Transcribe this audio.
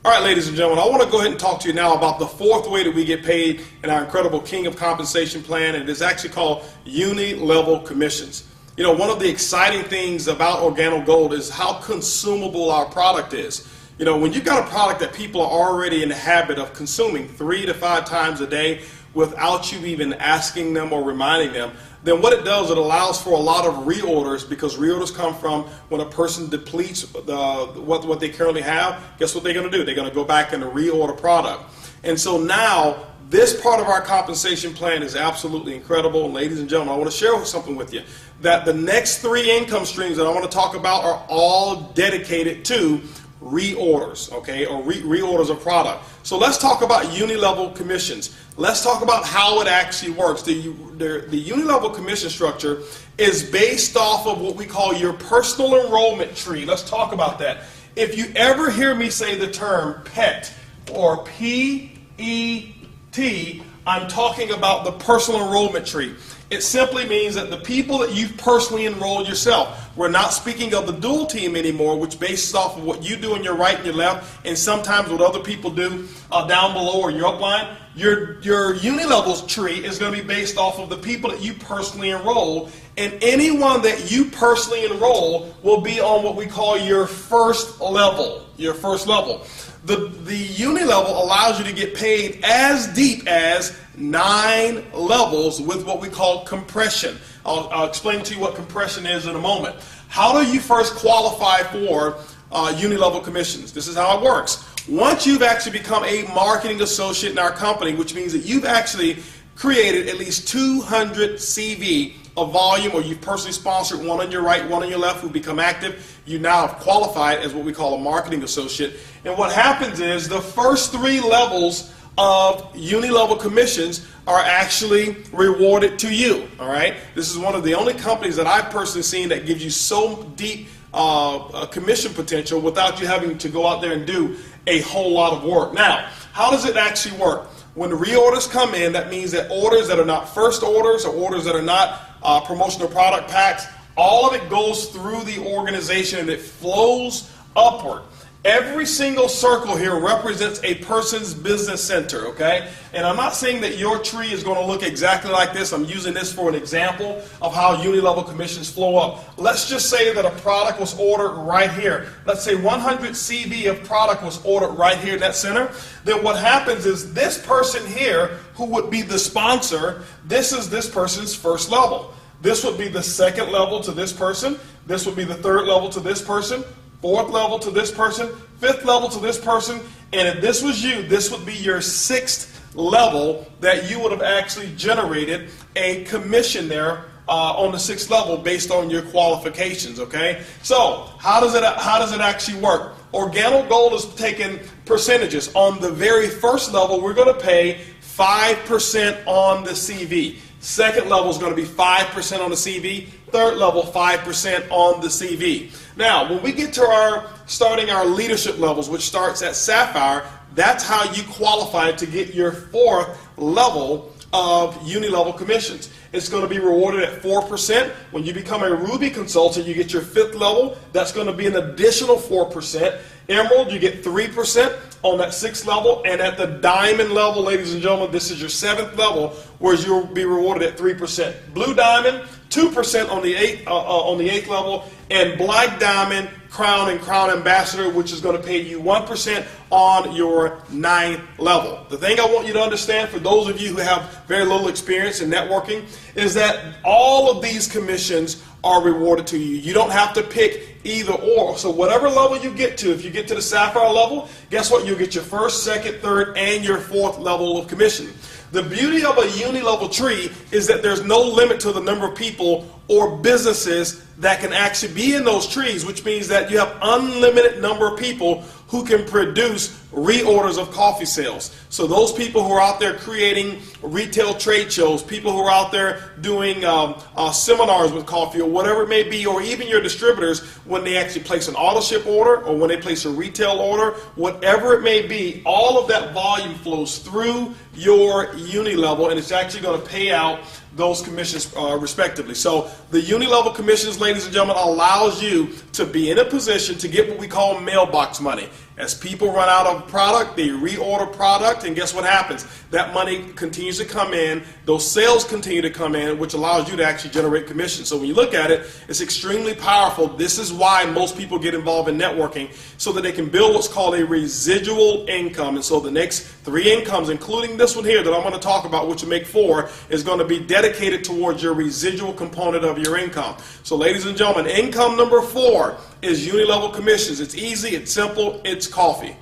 All right, ladies and gentlemen, I want to go ahead and talk to you now about the fourth way that we get paid in our incredible King of Compensation plan, and it is actually called uni-level commissions. You know, one of the exciting things about Organo Gold is how consumable our product is. You know, when you've got a product that people are already in the habit of consuming 3 to 5 times a day without you even asking them or reminding them, then what it does, it allows for a lot of reorders, because reorders come from when a person depletes what they currently have. Guess what they're going to do? They're going to go back and reorder product. And so now this part of our compensation plan is absolutely incredible. And ladies and gentlemen, I want to share something with you, that the next 3 income streams that I want to talk about are all dedicated to reorders, okay, or reorders of product. So let's talk about uni-level commissions. Let's talk about how it actually works. The uni-level commission structure is based off of what we call your personal enrollment tree. Let's talk about that. If you ever hear me say the term PET or P-E-T, I'm talking about the personal enrollment tree. It simply means that the people that you've personally enrolled yourself. We're not speaking of the dual team anymore, which bases off of what you do in your right and your left, and sometimes what other people do down below or your upline. Your uni-levels tree is going to be based off of the people that you personally enroll, and anyone that you personally enroll will be on what we call your first level. Your first level. The uni-level allows you to get paid as deep as 9 levels with what we call compression. I'll explain to you what compression is in a moment. How do you first qualify for uni-level commissions? This is how it works. Once you've actually become a marketing associate in our company, which means that you've actually created at least 200 CV of volume, or you've personally sponsored one on your right, one on your left, who become active, you now have qualified as what we call a marketing associate. And what happens is the first 3 levels of uni-level commissions are actually rewarded to you. All right, this is one of the only companies that I've personally seen that gives you so deep commission potential without you having to go out there and do a whole lot of work. Now, how does it actually work? When the reorders come in, that means that orders that are not first orders or orders that are not promotional product packs, all of it goes through the organization and it flows upward. Every single circle here represents a person's business center, okay? And I'm not saying that your tree is going to look exactly like this. I'm using this for an example of how uni-level commissions flow up. Let's just say that a product was ordered right here. Let's say 100 CV of product was ordered right here in that center. Then what happens is this person here, who would be the sponsor, this is this person's first level. This would be the second level to this person. This would be the third level to this person. 4th level to this person, 5th level to this person, and if this was you, this would be your 6th level that you would have actually generated a commission there on the 6th level based on your qualifications, okay? So, how does it actually work? Organo Gold is taking percentages. On the very first level, we're going to pay 5% on the CV. Second level is going to be 5% on the CV. Third level, 5% on the CV. Now, when we get to starting our leadership levels, which starts at Sapphire, that's how you qualify to get your 4th level of uni-level commissions. It's going to be rewarded at 4%. When you become a Ruby consultant, you get your 5th level. That's going to be an additional 4%. Emerald, you get 3% on that 6th level. And at the Diamond level, ladies and gentlemen, this is your 7th level, where you'll be rewarded at 3%. Blue Diamond, 2% on the 8th level. And Black Diamond, Crown, and Crown Ambassador, which is going to pay you 1% on your 9th level. The thing I want you to understand, for those of you who have very little experience in networking, is that all of these commissions are rewarded to you. You don't have to pick either or. So whatever level you get to, if you get to the Sapphire level, guess what? You'll get your 1st, 2nd, 3rd, and your 4th level of commission. The beauty of a uni-level tree is that there's no limit to the number of people or businesses that can actually be in those trees, which means that you have unlimited number of people who can produce reorders of coffee sales. So those people who are out there creating retail trade shows, people who are out there doing seminars with coffee or whatever it may be, or even your distributors when they actually place an auto ship order or when they place a retail order, whatever it may be, all of that volume flows through your uni level, and it's actually going to pay out those commissions respectively. So the uni-level commissions, ladies and gentlemen, allows you to be in a position to get what we call mailbox money. As people run out of product, they reorder product, and guess what happens? That money continues to come in, those sales continue to come in, which allows you to actually generate commission. So when you look at it, it's extremely powerful. This is why most people get involved in networking, so that they can build what's called a residual income. And so the next 3 incomes, including this one here that I'm going to talk about, which will make 4, is going to be dedicated towards your residual component of your income. So ladies and gentlemen, income number 4 is unilevel commissions. It's easy, it's simple, it's coffee.